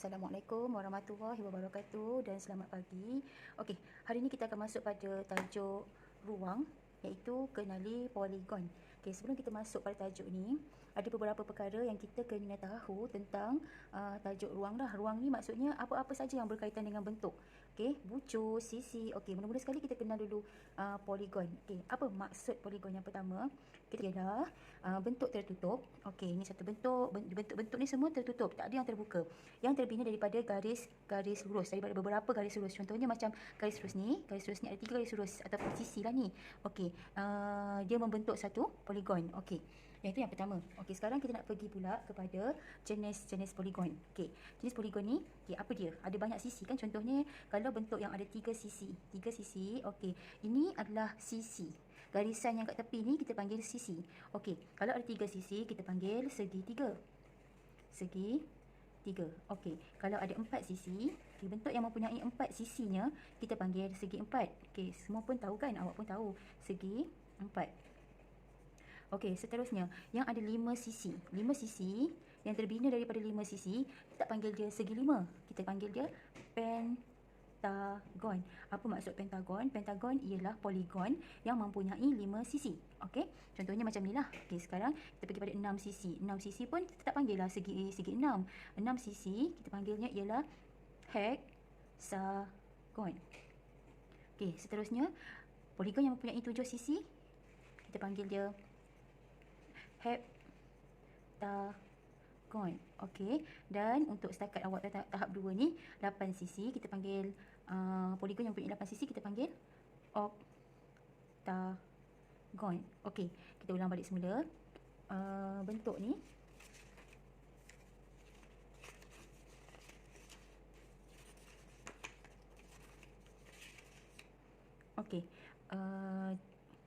Assalamualaikum warahmatullahi wabarakatuh dan selamat pagi. Okey, hari ini kita akan masuk pada tajuk ruang, iaitu kenali poligon. Okey, sebelum kita masuk pada tajuk ni, ada beberapa perkara yang kita kena tahu tentang tajuk ruang dah. Ruang ni maksudnya apa-apa saja yang berkaitan dengan bentuk. Okey, bucur, sisi. Okey, mula-mula sekali kita kenal dulu poligon. Okey, apa maksud poligon? Yang pertama, kita ialah bentuk tertutup. Okey, ini satu bentuk. Bentuk-bentuk ni semua tertutup, tak ada yang terbuka. Yang terbina daripada garis lurus, daripada beberapa garis lurus. Contohnya macam garis lurus ni ada 3 garis lurus ataupun sisi lah ni. Okey, dia membentuk satu poligon. Okey, yang itu yang pertama. Okey, sekarang kita nak pergi pula kepada jenis poligon. Okey, jenis poligon ni, okey, apa dia? Ada banyak sisi kan? Contohnya kalau bentuk yang ada 3 sisi. Okey, ini adalah sisi. Garisan yang kat tepi ni kita panggil sisi. Okey, kalau ada 3 sisi kita panggil segitiga. Okey, kalau ada 4 sisi, okay, bentuk yang mempunyai 4 sisinya kita panggil segi 4. Okey, semua pun tahu kan? Awak pun tahu segi 4. Okey, seterusnya yang ada 5 sisi. 5 sisi yang terbina daripada 5 sisi, kita panggil dia segi 5. Kita panggil dia pentagon. Apa maksud pentagon? Pentagon ialah poligon yang mempunyai 5 sisi. Okey, contohnya macam ni lah. Okey, sekarang kita pergi pada 6 sisi. 6 sisi pun kita tak panggil lah segi 6. 6 sisi kita panggilnya ialah heksagon. Okey, seterusnya poligon yang mempunyai 7 sisi kita panggil dia heptagon. Okey, dan untuk setakat awak tahap 2 ni 8 sisi kita panggil poligon yang mempunyai 8 sisi kita panggil oktagon. Okey, kita ulang balik semula. Bentuk ni okey,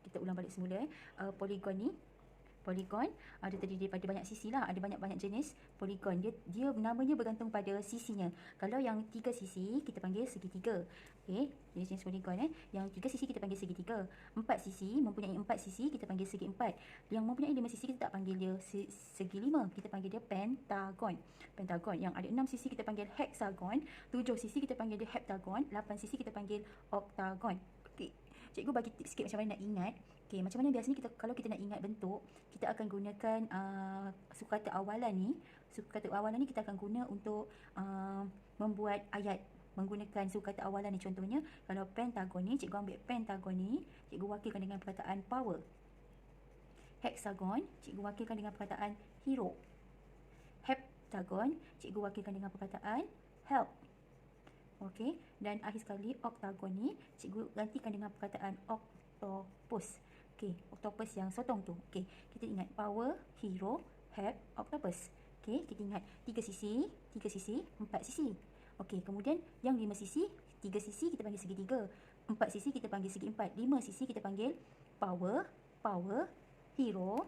kita ulang balik semula. Poligon ada terdiri daripada banyak sisi lah, ada banyak-banyak jenis poligon. Dia namanya bergantung pada sisinya. Kalau yang 3 sisi kita panggil segitiga. Okey, jenis poligon Yang 3 sisi kita panggil segitiga. 4 sisi mempunyai 4 sisi kita panggil segi 4. Yang mempunyai 5 sisi kita tak panggil dia segi 5, kita panggil dia pentagon. Yang ada 6 sisi kita panggil heksagon, 7 sisi kita panggil dia heptagon, 8 sisi kita panggil oktagon. Okey, cikgu bagi tips sikit macam mana nak ingat. Okey, macam mana biasanya kalau kita nak ingat bentuk, kita akan gunakan sukata awalan ni. Sukata awalan ni kita akan guna untuk membuat ayat menggunakan sukata awalan ni. Contohnya kalau pentagon ni, cikgu ambil pentagon ni, cikgu wakilkan dengan perkataan power. Hexagon, cikgu wakilkan dengan perkataan hero. Heptagon, cikgu wakilkan dengan perkataan help. Okey, dan akhir sekali oktagon ni cikgu gantikan dengan perkataan octopus. Okey, octopus yang sotong tu. Okey, kita ingat power, hero, help, octopus. Okey, kita ingat 3 sisi, 4 sisi. Okey, kemudian yang 5 sisi, 3 sisi kita panggil segitiga, 4 sisi kita panggil segi 4, 5 sisi kita panggil power, hero,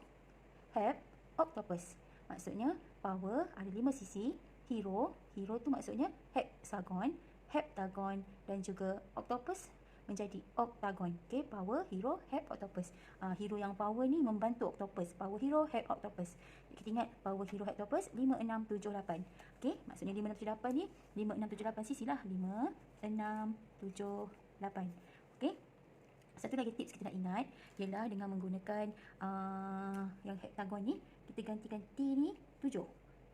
help, octopus. Maksudnya power ada 5 sisi, hero tu maksudnya hexagon, heptagon dan juga octopus menjadi oktagon. Okey, power, hero, help, octopus. Hero yang power ni membantu octopus. Power, hero, help, octopus. Kita ingat power, hero, help, octopus 5, 6, 7, 8. Okey, maksudnya 5, 6, 7, 8 ni 5, 6, 7, 8 sisi lah. 5, 6, 7, 8. Okey. Satu lagi tips kita nak ingat ialah dengan menggunakan yang heptagon ni, kita gantikan T ni 7.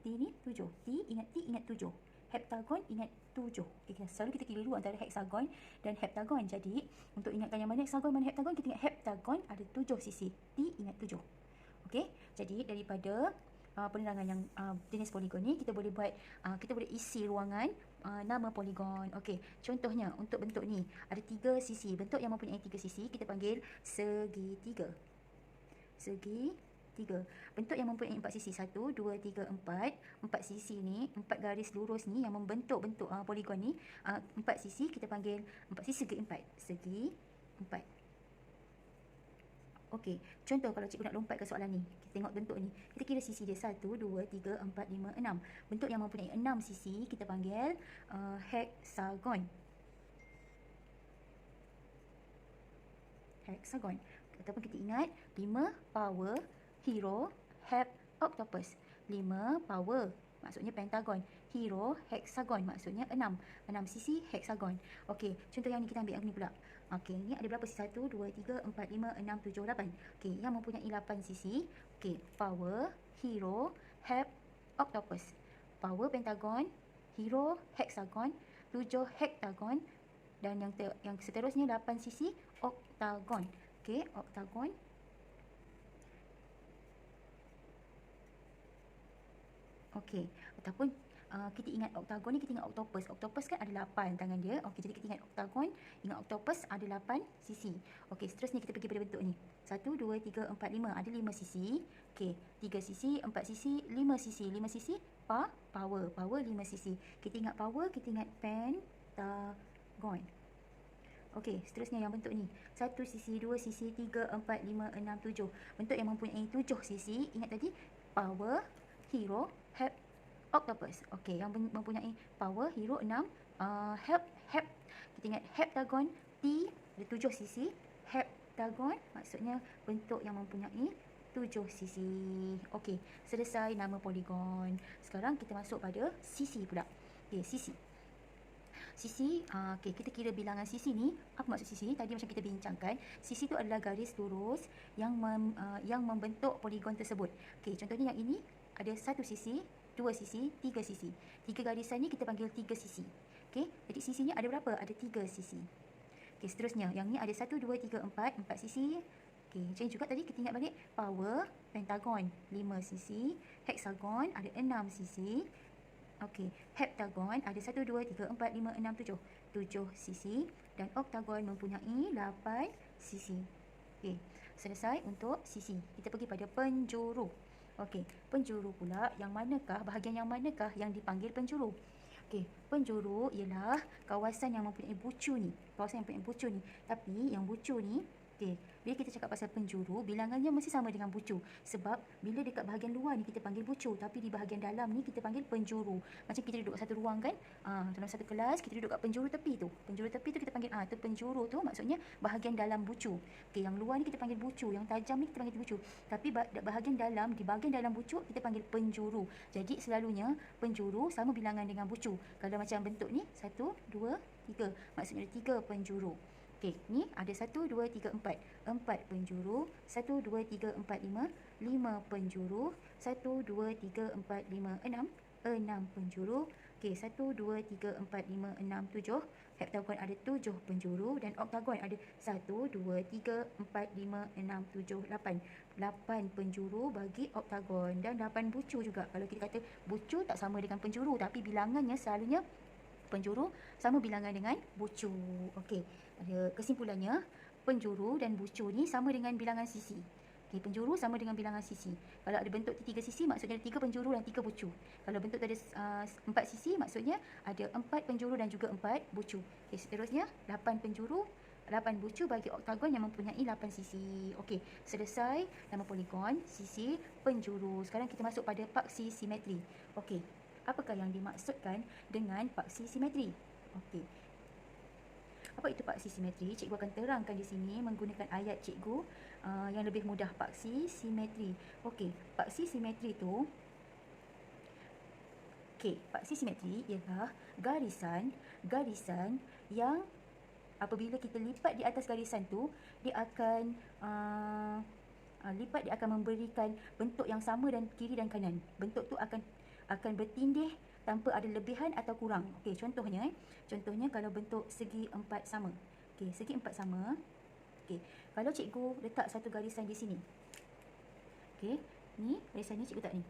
T ni 7. T ingat 7. Heptagon ingat 7. Okay, selalu kita keliru antara hexagon dan heptagon. Jadi untuk ingatkan yang mana hexagon mana heptagon, kita ingat heptagon ada 7 sisi. T ingat 7. Okey, jadi daripada penerangan yang jenis poligon ni, kita boleh buat kita boleh isi ruangan nama poligon. Okey, contohnya untuk bentuk ni ada 3 sisi. Bentuk yang mempunyai 3 sisi kita panggil segitiga. Bentuk yang mempunyai 4 sisi, 1, 2, 3, 4. 4 sisi ni, 4 garis lurus ni yang membentuk bentuk poligon ni, 4 sisi kita panggil 4 sisi segi 4. Segi 4. Okey, contoh kalau cikgu nak lompat ke soalan ni, kita tengok bentuk ni. Kita kira sisi dia 1, 2, 3, 4, 5, 6. Bentuk yang mempunyai 6 sisi kita panggil hexagon. Ataupun kita ingat 5 power, hero, help, octopus. 5 power, maksudnya pentagon. Hero, hexagon, maksudnya 6 sisi hexagon. Okey, contoh yang ni kita ambil yang ni pula. Okey, ni ada berapa sisi? 1, 2, 3, 4, 5, 6, 7, 8. Okey, yang mempunyai 8 sisi. Okey, power, hero, help, octopus. Power pentagon, hero hexagon, 7 heptagon, dan yang seterusnya 8 sisi oktagon. Okey, oktagon. Okey, ataupun kita ingat oktagon ni, kita ingat octopus. Octopus kan ada 8 tangan dia. Okey, jadi kita ingat oktagon, ingat octopus ada 8 sisi. Okey, seterusnya kita pergi pada bentuk ni. 1, 2, 3, 4, 5. Ada 5 sisi. Okey, 3 sisi, 4 sisi, 5 sisi. 5 sisi, power. Power 5 sisi. Kita ingat power, kita ingat pentagon. Okey, seterusnya yang bentuk ni. 1 sisi, 2 sisi, 3, 4, 5, 6, 7. Bentuk yang mempunyai 7 sisi. Ingat tadi, power, hero, help, octopus. Okey, yang mempunyai power, hero 6, help. Kita ingat heptagon, T ada 7 sisi. Heptagon maksudnya bentuk yang mempunyai 7 sisi. Okey, selesai nama poligon. Sekarang kita masuk pada sisi pula. Okey, sisi. Sisi, okey, kita kira bilangan sisi ni. Apa maksud sisi ni? Tadi macam kita bincangkan, sisi tu adalah garis lurus yang membentuk poligon tersebut. Okey, contohnya yang ini ada 1 sisi, 2 sisi, 3 sisi. 3 garisan ni kita panggil 3 sisi. Okey, jadi sisinya ada berapa? Ada 3 sisi. Okey, seterusnya yang ni ada 1, 2, 3, 4 sisi. Okey, macam juga tadi kita ingat balik power, pentagon 5 sisi, hexagon ada 6 sisi. Okey, heptagon ada 1, 2, 3, 4, 5, 6, 7 sisi, dan oktagon mempunyai 8 sisi. Okey, selesai untuk sisi. Kita pergi pada penjuru. Okey, penjuru pula bahagian yang manakah yang dipanggil penjuru? Okey, penjuru ialah kawasan yang mempunyai bucu ni. Tapi yang bucu ni, okey, bila kita cakap pasal penjuru, bilangannya mesti sama dengan bucu. Sebab bila dekat bahagian luar ni kita panggil bucu, tapi di bahagian dalam ni kita panggil penjuru. Macam kita duduk satu ruang kan, dalam satu kelas kita duduk kat penjuru tepi tu. Penjuru tepi tu kita panggil tu penjuru tu, maksudnya bahagian dalam bucu. Okey, yang luar ni kita panggil bucu, yang tajam ni kita panggil bucu. Tapi bahagian dalam, di bahagian dalam bucu kita panggil penjuru. Jadi selalunya penjuru sama bilangan dengan bucu. Kalau macam bentuk ni 1, 2, 3, maksudnya ada 3 penjuru. Okey, ni ada 1, 2, 3, 4. 4 penjuru. 1, 2, 3, 4, 5. 5 penjuru. 1, 2, 3, 4, 5, 6. 6 penjuru. Okey, 1, 2, 3, 4, 5, 6, 7. Heptagon ada 7 penjuru, dan oktagon ada 1, 2, 3, 4, 5, 6, 7, 8. 8 penjuru bagi oktagon, dan 8 bucu juga. Kalau kita kata bucu tak sama dengan penjuru, tapi bilangannya selalunya penjuru sama bilangan dengan bucu. Okey, ada kesimpulannya, penjuru dan bucu ni sama dengan bilangan sisi. Okey, penjuru sama dengan bilangan sisi. Kalau ada bentuk 3 sisi, maksudnya ada 3 penjuru dan 3 bucu. Kalau bentuk tu ada 4 sisi, maksudnya ada 4 penjuru dan juga 4 bucu. Okey, seterusnya 8 penjuru, 8 bucu bagi oktagon yang mempunyai 8 sisi. Okey, selesai nama poligon, sisi, penjuru. Sekarang kita masuk pada paksi simetri. Okey, apakah yang dimaksudkan dengan paksi simetri? Okey, apa itu paksi simetri? Cikgu akan terangkan di sini menggunakan ayat cikgu yang lebih mudah. Paksi simetri. Okey, paksi simetri tu, paksi simetri ialah garisan yang apabila kita lipat di atas garisan tu, dia akan dia akan memberikan bentuk yang sama dan kiri dan kanan. Bentuk tu akan bertindih tanpa ada lebihan atau kurang. Okey, contohnya kalau bentuk segi 4 sama. Okey, segi 4 sama. Okey, kalau cikgu letak satu garisan di sini. Okey, ni garisan ni, cikgu tak ni,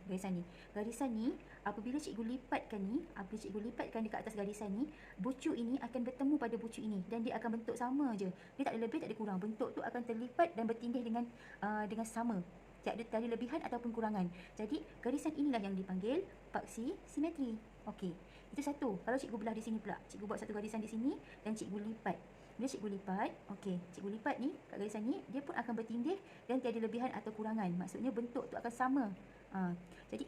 garisan ni apabila cikgu lipatkan dekat atas garisan ni, bucu ini akan bertemu pada bucu ini, dan dia akan bentuk sama je. Dia tak ada lebih, tak ada kurang. Bentuk tu akan terlipat dan bertindih dengan sama. Tak ada lebihan ataupun kurangan. Jadi garisan inilah yang dipanggil paksi simetri. Okey, itu satu. Kalau cikgu belah di sini pula, cikgu buat satu garisan di sini dan cikgu lipat. Bila cikgu lipat, okey, cikgu lipat ni kat garisan ni, dia pun akan bertindih dan tiada lebihan atau kurangan. Maksudnya bentuk tu akan sama. Jadi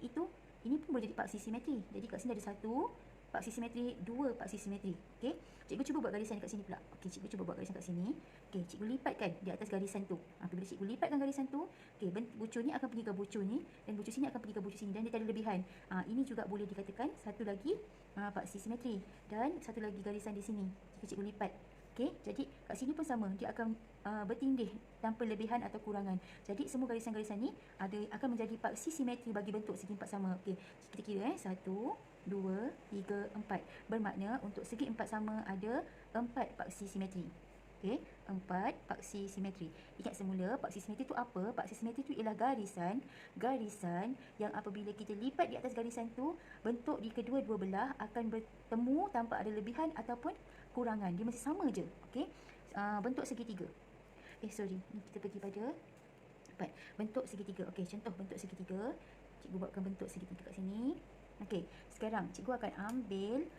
ini pun boleh jadi paksi simetri. Jadi kat sini ada satu paksi simetri, 2 paksi simetri. Okey, cikgu cuba buat garisan dekat sini pula. Okey, cikgu cuba buat garisan kat sini. Okey, cikgu lipatkan di atas garisan tu. Apabila cikgu lipatkan garisan tu, okey, bucur ni akan pergi ke bucur ni dan bucur sini akan pergi ke bucur sini dan dia tak ada lebihan. Ini juga boleh dikatakan satu lagi paksi simetri dan satu lagi garisan di sini jika cikgu lipat. Okey, jadi kat sini pun sama, dia akan bertindih tanpa lebihan atau kurangan. Jadi semua garisan-garisan ni akan menjadi paksi simetri bagi bentuk segi empat sama. Okey, kita kira 1, 2, 3, 4. Bermakna untuk segi empat sama ada 4 paksi simetri. Okey, 4 paksi simetri. Ingat semula paksi simetri tu apa? Paksi simetri tu ialah garisan yang apabila kita lipat di atas garisan tu, bentuk di kedua-dua belah akan bertemu tanpa ada lebihan ataupun kurangan. Dia masih sama je. Okey, bentuk segitiga. Sorry, ni kita pergi pada 4. Bentuk segitiga. Okey, contoh bentuk segitiga. Cikgu buatkan bentuk segitiga kat sini. Okey, sekarang cikgu akan ambil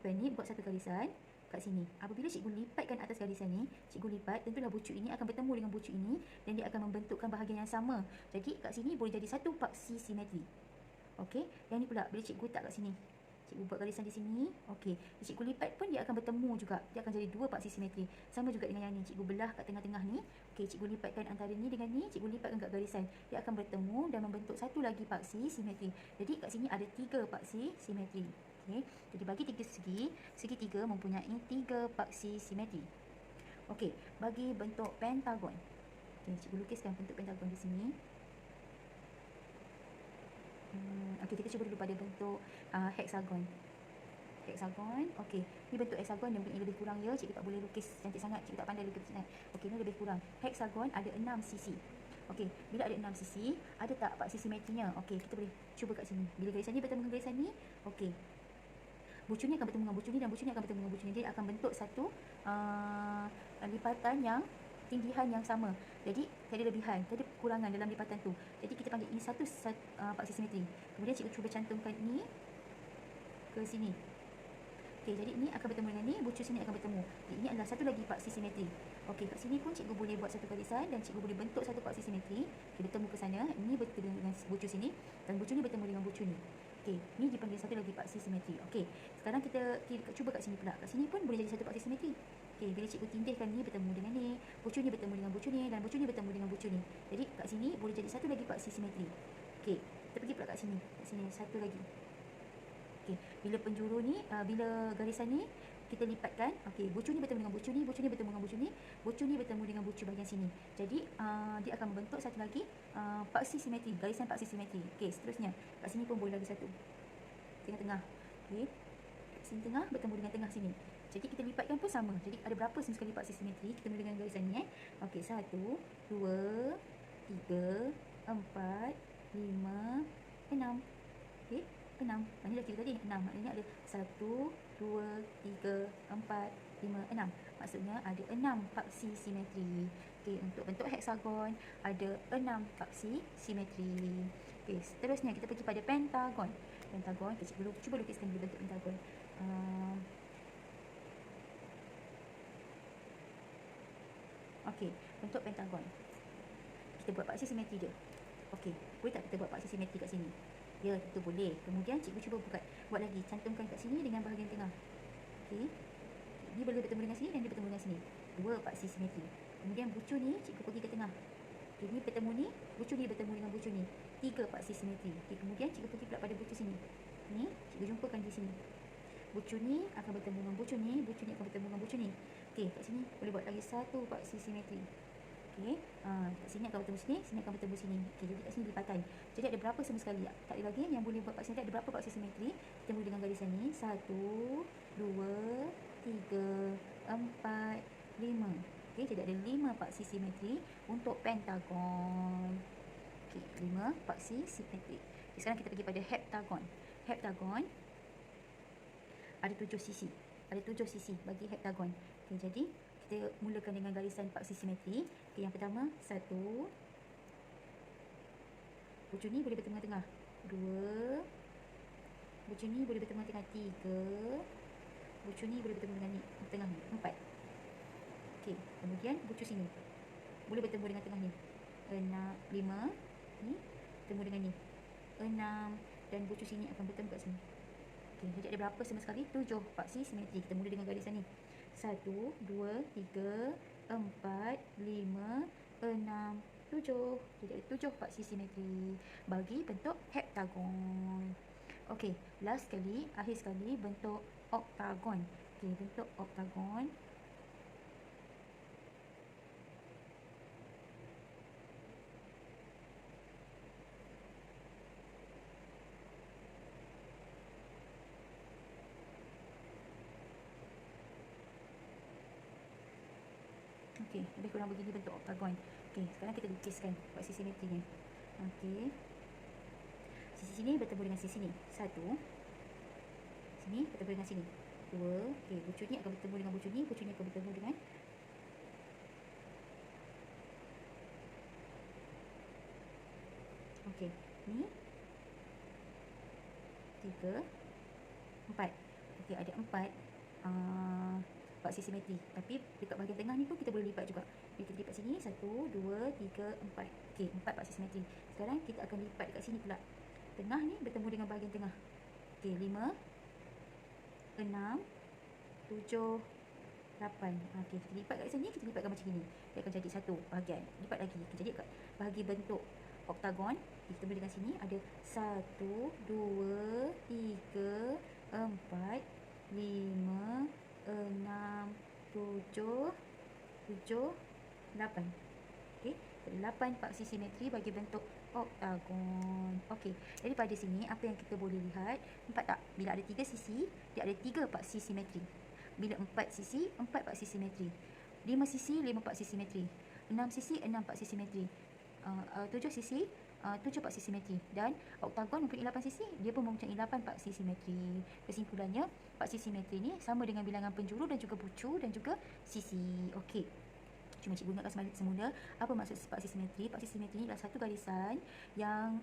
pen ni, buat satu garisan kat sini. Apabila cikgu lipatkan atas garisan ni, cikgu lipat, tentulah bucuk ini akan bertemu dengan bucuk ini dan dia akan membentukkan bahagian yang sama. Jadi kat sini boleh jadi satu paksi simetri. Okey, yang ni pula bila cikgu letak kat sini, cikgu buat garisan di sini. Okey, cikgu lipat pun dia akan bertemu juga. Dia akan jadi dua paksi simetri. Sama juga dengan yang ni, cikgu belah kat tengah-tengah ni. Okey, cikgu lipatkan antara ni dengan ni, cikgu lipatkan kat garisan. Dia akan bertemu dan membentuk satu lagi paksi simetri. Jadi kat sini ada 3 paksi simetri. Okey, jadi bagi tiga segitiga mempunyai 3 paksi simetri. Okey, bagi bentuk pentagon. Okey, cikgu lukiskan bentuk pentagon di sini. Okey, kita cuba dulu pada bentuk hexagon. Okey, ni bentuk hexagon yang lebih kurang ya. Cikgu tak boleh lukis cantik sangat, cikgu tak pandai lukis sangat. Okey, ni lebih kurang. Hexagon ada 6 sisi. Okey, bila ada 6 sisi, ada tak paksi simetrinya? Okey, kita boleh cuba kat sini. Bila garisan ni bertemu dengan garisan ni, okey, bucur ni akan bertemu dengan bucur ni dan bucur ni akan bertemu dengan bucur ni. Dia akan bentuk satu lipatan yang tindihan yang sama. Jadi tiada lebihan, tiada kurangan dalam lipatan tu. Jadi kita panggil ini satu paksi simetri. Kemudian cikgu cuba cantumkan ini ke sini. Okey, jadi ini akan bertemu dengan ni, bucur sini akan bertemu. Jadi ini adalah satu lagi paksi simetri. Okey, kat sini pun cikgu boleh buat satu garisan dan cikgu boleh bentuk satu paksi simetri. Okey, bertemu ke sana, ini bertemu dengan bucur sini dan bucur ni bertemu dengan bucur ni. Okey, ni dipanggil satu lagi paksi simetri. Okey, sekarang kita cuba kat sini pula. Kat sini pun boleh jadi satu paksi simetri. Okey, bila cikgu tindihkan ni bertemu dengan ni, bucur ni bertemu dengan bucur ni dan bucur ni bertemu dengan bucur ni. Jadi kat sini boleh jadi satu lagi paksi simetri. Okey, kita pergi pula kat sini. Kat sini satu lagi. Okey, bila penjuru ni, bila garisan ni kita lipatkan, okey, bucur ni bertemu dengan bucur ni, bucur ni bertemu dengan bucur ni, bucur ni bertemu dengan bucur bahagian sini. Jadi dia akan membentuk satu lagi paksi simetri, garisan paksi simetri. Okey, seterusnya kat sini pun boleh lagi satu. Tengah-tengah. Okey. Kat sini tengah bertemu dengan tengah sini. Jadi kita lipatkan pun sama. Jadi ada berapa sekali paksi simetri? Kita mula dengan garisan ni Okey, 1, 2, 3, 4, 5, 6. Okey, 6. Ini dah kira tadi 6. Maknanya ada 1, 2, 3, 4, 5, 6. Maksudnya ada 6 paksi simetri. Okey, untuk bentuk hexagon ada 6 paksi simetri. Okey, seterusnya kita pergi pada pentagon. Pentagon, kita cuba lukiskan dulu bentuk pentagon. Okey, bentuk pentagon. Kita buat paksi simetri dia. Okey, boleh tak kita buat paksi simetri kat sini? Ya, itu boleh. Kemudian cikgu cuba buat lagi, cantumkan kat sini dengan bahagian tengah. Okey. Ini boleh bertemu dengan sini dan dia bertemu dengan sini. 2 paksi simetri. Kemudian bucur ni cikgu pergi ke tengah. Okey, ni bertemu ni, bucur ni bertemu dengan bucur ni. 3 paksi simetri. Okey, kemudian cikgu pergi pula pada bucur sini. Ni cikgu jumpakan di sini. Bucur ni akan bertemu dengan bucur ni, bucur ni akan bertemu dengan bucur ni. Okey, kat sini boleh buat lagi satu paksi simetri. Okey, kat sini akan bertemu sini akan bertemu sini. Okey, jadi kat sini lipatan. Jadi ada berapa sama sekali? Tak ada lagi yang boleh buat paksi simetri. Ada berapa paksi simetri? Kita mula dengan garisan ni. 1, 2, 3, 4, 5. Okey, jadi ada 5 paksi simetri untuk pentagon. Okey, 5 paksi simetri. Okay, sekarang kita pergi pada heptagon. Heptagon ada 7 sisi. Ada 7 sisi bagi heptagon. Okey, jadi kita mulakan dengan garisan paksi simetri. Okey, yang pertama 1. Bucur ni boleh bertemu tengah. 2. Bucur ni boleh bertemu tengah. 3. Bucur ni boleh bertemu dengan ni, tengah ni. 4. Okey, kemudian bucur sini boleh bertemu dengan tengah ni. 6, 5. Ni bertemu dengan ni. 6 dan bucur sini akan bertemu kat sini. Okey, jadi ada berapa sama sekali? 7 paksi simetri. Kita mula dengan garisan ni. 1, 2, 3, 4, 5, 6, 7. Jadi ada 7 paksi simetri bagi bentuk heptagon. Okey, last sekali, akhir sekali bentuk oktagon. Okey, bentuk oktagon. Okey, lebih kurang begini bentuk oktagon. Okey, sekarang kita lukiskan paksi simetrinya. Okey. Sisi sini bertemu dengan sisi ni. 1. Sini bertemu dengan sini. 2. Okey, bucu ni akan bertemu dengan bucu ni, bucu ni akan bertemu dengan okey, ni 3, 4. Okey, ada 4 paksi simetri. Tapi dekat bahagian tengah ni pun kita boleh lipat juga. Jadi kita lipat sini 1, 2, 3, 4. Okey, 4 paksi simetri. Sekarang kita akan lipat dekat sini pula. Tengah ni bertemu dengan bahagian tengah. Okey, 5, 6, 7, 8. Okey, kita lipat kat sini, kita lipatkan macam ni. Dia akan jadi satu bahagian. Lipat lagi. Jadi kat bahagi bentuk oktagon, kita boleh dengan sini ada 1, 2, 3, 4, 5, 6, 7, 8. Okey, 8 paksi simetri bagi bentuk oktagon. Okey, jadi pada sini apa yang kita boleh lihat, nampak tak? Bila ada 3 sisi, dia ada 3 paksi simetri. Bila 4 sisi, 4 paksi simetri. 5 sisi, 5 paksi simetri. 6 sisi, 6 paksi simetri. 7 sisi, 7 paksi simetri. Dan oktagon mempunyai 8 sisi, dia pun mempunyai 8 paksi simetri. Kesimpulannya, paksi simetri ni sama dengan bilangan penjuru dan juga bucu dan juga sisi. Okey. Cuma cikgu ingatkan semula apa maksud paksi simetri. Paksi simetri ni adalah satu garisan yang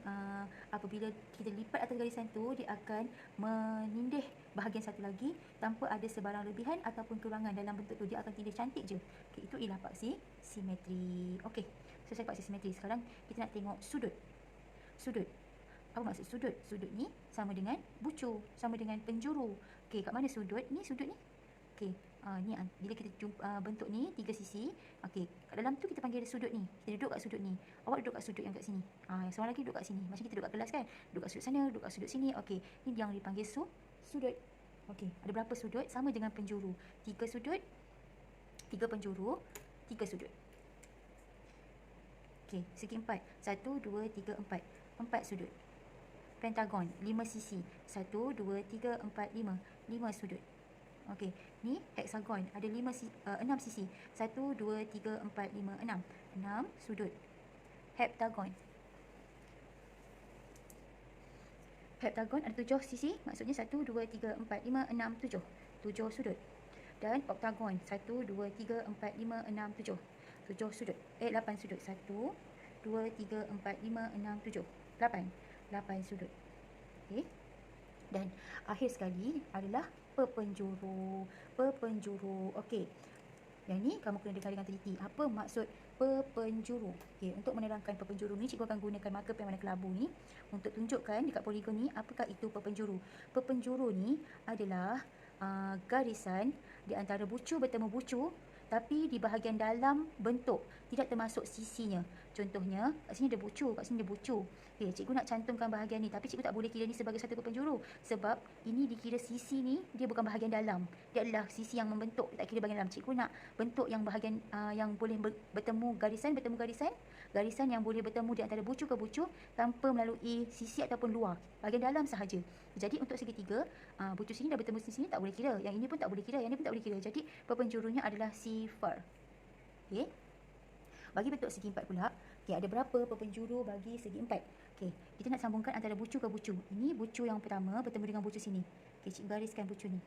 apabila kita lipat atas garisan tu, dia akan menindih bahagian satu lagi tanpa ada sebarang lebihan ataupun kekurangan dalam bentuk tu. Dia akan tindih cantik je. Okay, itu ialah paksi simetri. Okey, selesai paksi simetri. Sekarang kita nak tengok sudut. Sudut. Apa maksud sudut? Sudut ni sama dengan bucu, sama dengan penjuru. Okey, kat mana sudut ni? Sudut ni. Okey, ni bila kita jumpa bentuk ni 3 sisi. Okey, kat dalam tu kita panggil sudut ni. Kita duduk kat sudut ni. Awak duduk kat sudut yang kat sini. Seorang lagi duduk kat sini. Macam kita duduk kat kelas kan? Duduk kat sudut sana, duduk kat sudut sini. Okey, ni yang dipanggil sudut. Okey, ada berapa sudut? Sama dengan penjuru. 3 sudut, 3 penjuru, 3 sudut. Okey, segi 4. 1, 2, 3, 4. 4 sudut. Pentagon, 5 sisi. 1, 2, 3, 4, 5. 5 sudut. Okey, ni hexagon ada 6 sisi. 1, 2, 3, 4, 5, 6. 6 sudut. Heptagon. Heptagon ada 7 sisi, maksudnya 1, 2, 3, 4, 5, 6, 7. 7 sudut. Dan oktagon 1, 2, 3, 4, 5, 6, 7. 7 sudut. 8 sudut. 1, 2, 3, 4, 5, 6, 7. 8. 8 sudut. Okey. Dan akhir sekali adalah pepenjuru. Pepenjuru. Okey. Yang ni kamu kena dengar dengan teliti. Apa maksud pepenjuru? Okey, untuk menerangkan pepenjuru ni, cikgu akan gunakan marker pen warna kelabu ni untuk tunjukkan dekat poligon ni apakah itu pepenjuru. Pepenjuru ni adalah garisan di antara bucu bertemu bucu tapi di bahagian dalam bentuk, tidak termasuk sisinya. Contohnya, kat sini ada bucu, kat sini ada bucu. Okay, cikgu nak cantumkan bahagian ni, tapi cikgu tak boleh kira ni sebagai satu pepenjuru. Sebab ini dikira sisi ni, dia bukan bahagian dalam. Dia adalah sisi yang membentuk, tak kira bahagian dalam. Cikgu nak bentuk yang bahagian yang boleh bertemu garisan, garisan yang boleh bertemu di antara bucu ke bucu tanpa melalui sisi ataupun luar. Bahagian dalam sahaja. Jadi untuk segitiga, bucu sini dah bertemu sini tak boleh kira. Yang ini pun tak boleh kira, yang ini pun tak boleh kira. Jadi pepenjurunya adalah sifar. Okey. Bagi bentuk segi 4 pula, okey, ada berapa pepenjuru bagi segi 4? Okey, kita nak sambungkan antara bucu ke bucu. Ini bucu yang pertama bertemu dengan bucu sini. Okey, cikgu gariskan bucu ni.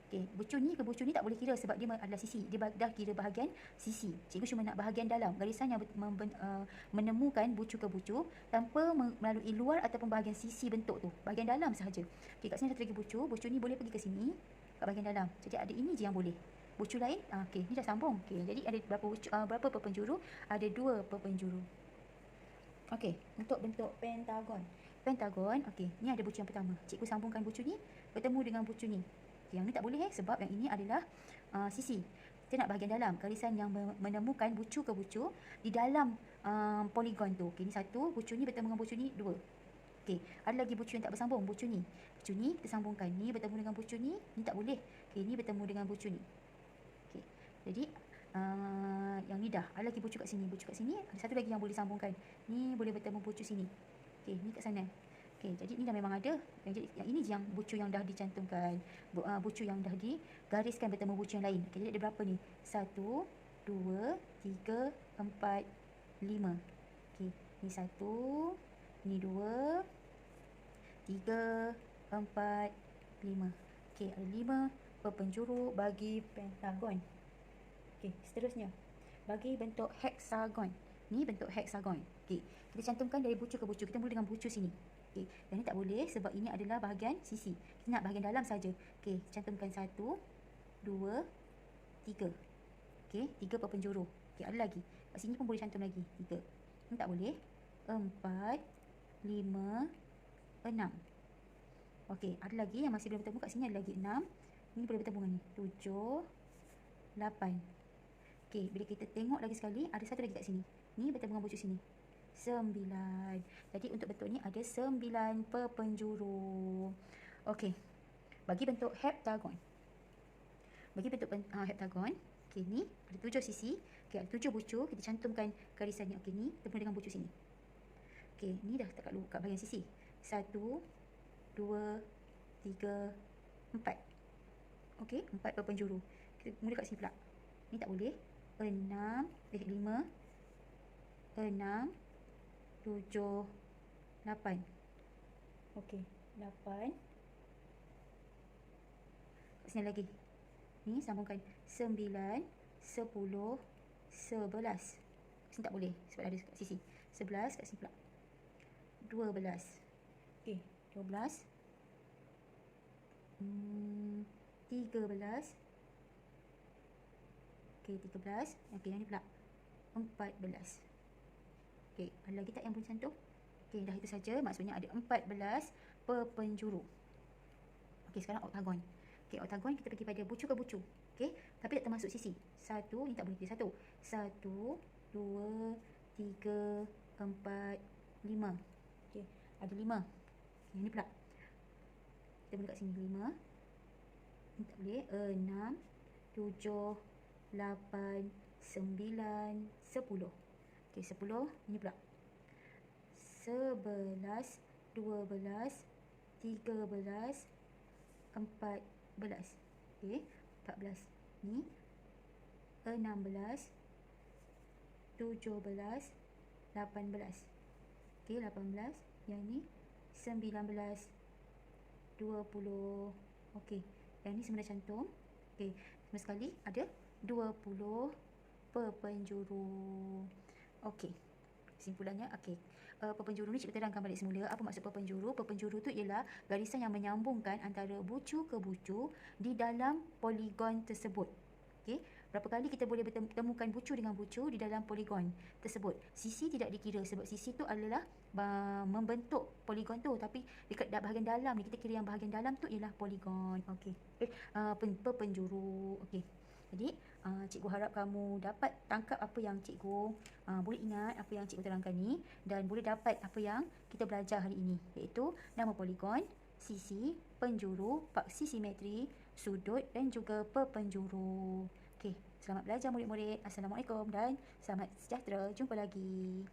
Okey, bucu ni ke bucu ni tak boleh kira sebab dia adalah sisi. Dia dah kira bahagian sisi. Cikgu cuma nak bahagian dalam, garisan yang menemukan bucu ke bucu tanpa melalui luar ataupun bahagian sisi bentuk tu. Bahagian dalam sahaja. Okey, kat sini satu lagi bucu. Bucu ni boleh pergi ke sini, kat bahagian dalam. Jadi ada ini je yang boleh. Bucu lain, okey, ni dah sambung. Okey, jadi ada berapa pepenjuru? Ada 2 pepenjuru. Okey, untuk bentuk pentagon. pentagon. Okey, ni ada bucu yang pertama. Cikgu sambungkan bucu ni bertemu dengan bucu ni. Okay, yang ni tak boleh sebab yang ini adalah sisi. Kita nak bahagian dalam, garisan yang menemukan bucu ke bucu di dalam poligon tu. Okey, ni satu, bucu ni bertemu dengan bucu ni, dua. Okey, ada lagi bucu yang tak bersambung, bucu ni. Bucu ni kita sambungkan. Ni bertemu dengan bucu ni tak boleh. Okey, ni bertemu dengan bucu ni. Okey. Jadi yang ni dah. Ada lagi bucu kat sini. Bucu kat sini ada satu lagi yang boleh sambungkan. Ni boleh bertemu bucu sini. Okey, ni kat sana. Okey, jadi ni dah memang ada. Yang ini yang bucu yang dah dicantumkan. Bucu yang dah digariskan bertemu bucu yang lain. Okey, jadi ada berapa ni? 1, 2, 3, 4, 5. Okey, ni 1, ni 2, 3, 4, 5. Okey, ada 5 perpenjuru bagi pentagon. Okey, seterusnya bagi bentuk heksagon. Ni bentuk heksagon. Okey, kita cantumkan dari bucu ke bucu. Kita mula dengan bucu sini. Okey, dan ni tak boleh sebab ini adalah bahagian sisi. Kita nak bahagian dalam saja. Okey, cantumkan 1, 2, 3. Okey, 3 perpenjuru. Okey, ada lagi. Kat sini pun boleh cantum lagi. 3. Ni tak boleh. 4, 5, 6. Okey, ada lagi yang masih belum bertemu. Kat sini ada lagi 6. Ini boleh bertemu dengan ni. 7, 8. Okey, bila kita tengok lagi sekali, ada satu lagi kat sini. Ni bertemu dengan bucu sini. 9. Jadi untuk bentuk ni ada 9 perpenjuru. Okey. Bagi bentuk heptagon. Bagi bentuk heptagon, okey, ni ada 7 sisi. Okey, ada 7 bucu. Kita cantumkan garisannya. Okey, ni bertemu dengan bucu sini. Okey, ni dah kat bahagian sisi. 1, 2, 3, 4. Okey, 4 perpenjuru. Kita mula kat sini pula. Ni tak boleh. 5, 6, 7, 8. Okey, 8. Kat sini lagi. Ni sambungkan 9, 10, 11. Sini tak boleh sebab ada kat sisi. 11 kat sini pula. 12. Okey, 12. 13. Okey, 13. Okey, yang ni pula 14. Okey, ada lagi tak yang belum cantum? Okey, dah itu saja. Maksudnya ada 14 perpenjuru. Okey, sekarang oktagon. Okey, oktagon kita pergi pada bucu ke bucu. Okey, tapi tak termasuk sisi. 1, ni tak boleh pilih 1. 1, 2, 3, 4, 5. Okey, ada 5. Yang ni pula. Kita mula kat sini 5. Ni tak boleh. 6, 7, 8, 9, 10. Okey, 10. Ini pula 11, 12, 13, 14. Okey, 14. Ni 16, 17, 18. Okey, 18. Yang ni 19, 20. Okey, yang ni semua dah cantum. Okey, semua sekali ada 20 perpenjuru. Okey, kesimpulannya, okey, perpenjuru ni cikgu terangkan balik semula. Apa maksud perpenjuru? Perpenjuru tu ialah garisan yang menyambungkan antara bucu ke bucu di dalam poligon tersebut. Okey, berapa kali kita boleh temukan bucu dengan bucu di dalam poligon tersebut. Sisi tidak dikira sebab sisi tu adalah membentuk poligon tu, tapi dekat bahagian dalam ni kita kira yang bahagian dalam tu ialah poligon. Okey, perpenjuru. Okey, jadi cikgu harap kamu dapat tangkap apa yang cikgu boleh ingat apa yang cikgu terangkan ni, dan boleh dapat apa yang kita belajar hari ini, iaitu nama poligon, sisi, penjuru, paksi simetri, sudut dan juga perpenjuru. Okey, selamat belajar murid-murid. Assalamualaikum dan selamat sejahtera. Jumpa lagi.